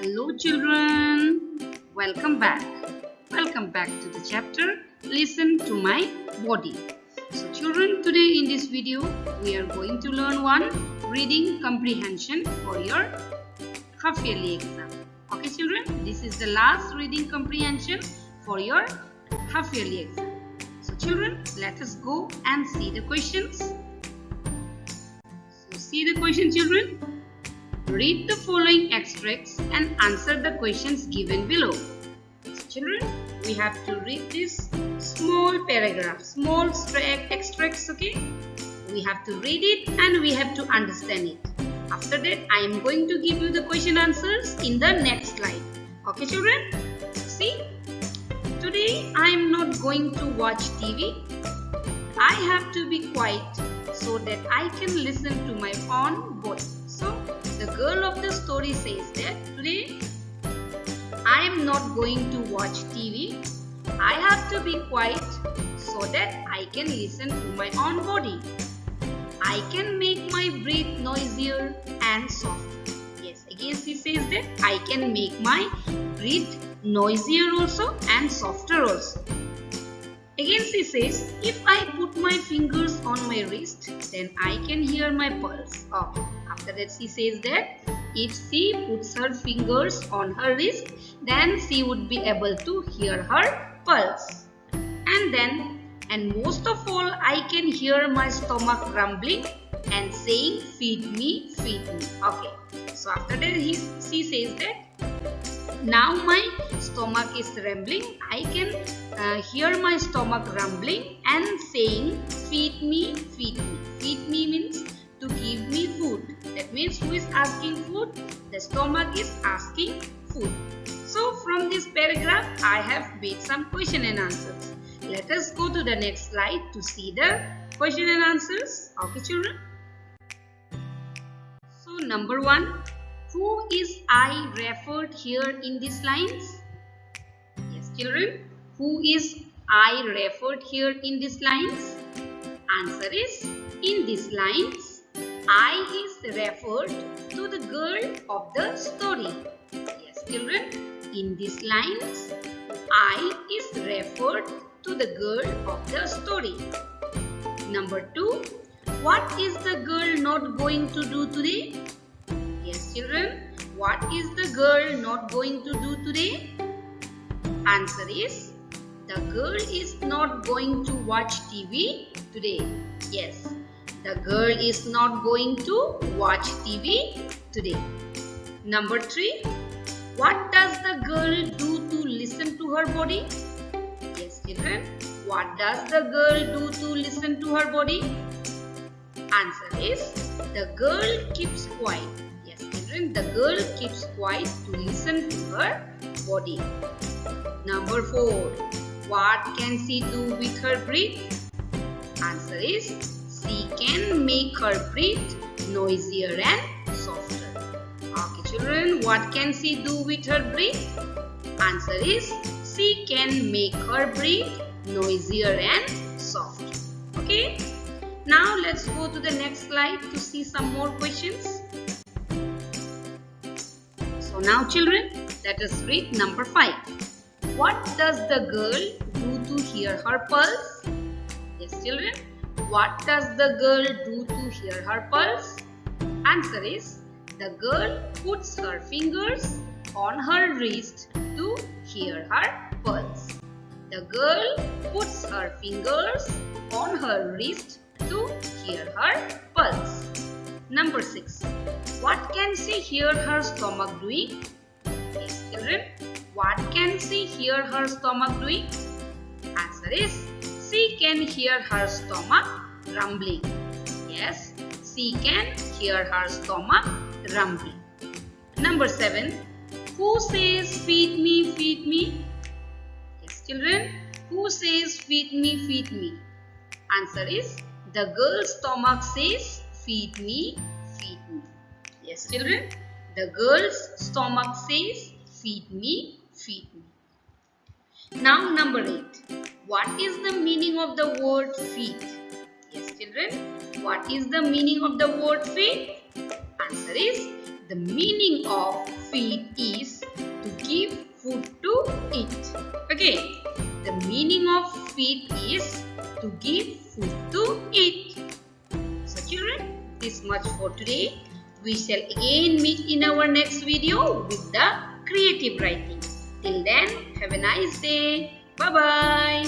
Hello children, welcome back. Welcome back to the chapter Listen to My Body. So children, today in this video we are going to learn one reading comprehension for your half yearly exam. Okay children, this is the last reading comprehension for your half yearly exam. So children, let us go and see the questions. So see the question children. Read the following extracts and answer the questions given below. So children, we have to read this small paragraph, small extracts, okay? We have to read it and we have to understand it. After that, I am going to give you the question answers in the next slide. Okay children? See, today I am not going to watch TV. I have to be quiet so that I can listen to my own body. So, the girl of the story says that today I am not going to watch TV. I have to be quiet so that I can listen to my own body. I can make my breath noisier and softer. Yes, again she says that I can make my breath noisier also and softer also. Again she says, if I put my fingers on my wrist, then I can hear my pulse. Okay. After that she says that if she puts her fingers on her wrist, then she would be able to hear her pulse. And most of all, I can hear my stomach rumbling and saying, feed me, feed me. Okay. So after that she says that now my stomach is rumbling. I can hear my stomach rumbling and saying, feed me, feed me. Feed me means to give me food. That means who is asking food? The stomach is asking food. So from this paragraph, I have made some question and answers. Let us go to the next slide to see the question and answers. Okay children? So number 1. Who is I referred here in these lines? Yes children. Who is I referred here in these lines? Answer is, in these lines, I is referred to the girl of the story. Yes children. In these lines, I is referred to the girl of the story. Number 2. What is the girl not going to do today? Yes children, what is the girl not going to do today? Answer is, the girl is not going to watch TV today. Yes, the girl is not going to watch TV today. Number 3. What does the girl do to listen to her body? Yes children, what does the girl do to listen to her body? Answer is, the girl keeps quiet. Yes children, the girl keeps quiet to listen to her body. Number 4. What can she do with her breath? Answer is, she can make her breath noisier and softer. Okay children, what can she do with her breath? Answer is, she can make her breath noisier and softer. Okay. Now let's go to the next slide to see some more questions. So now children, let us read number 5. What does the girl do to hear her pulse? Yes children, what does the girl do to hear her pulse? Answer is, the girl puts her fingers on her wrist to hear her pulse. The girl puts her fingers on her wrist to hear her pulse. Number 6. What can she hear her stomach doing? Yes children, what can she hear her stomach doing? Answer is, she can hear her stomach rumbling. Yes, she can hear her stomach rumbling. Number 7. Who says feed me, feed me? Yes children, who says feed me, feed me? Answer is, the girl's stomach says feed me, feed me. Yes children, the girl's stomach says feed me, feed me. Now number 8. What is the meaning of the word feed? Yes children, what is the meaning of the word feed? Answer is, The meaning of feed is to give food to eat. Okay, the meaning of feed is to give food to eat. So children, this much for today. We shall again meet in our next video with the creative writing. Till then, have a nice day. Bye-bye.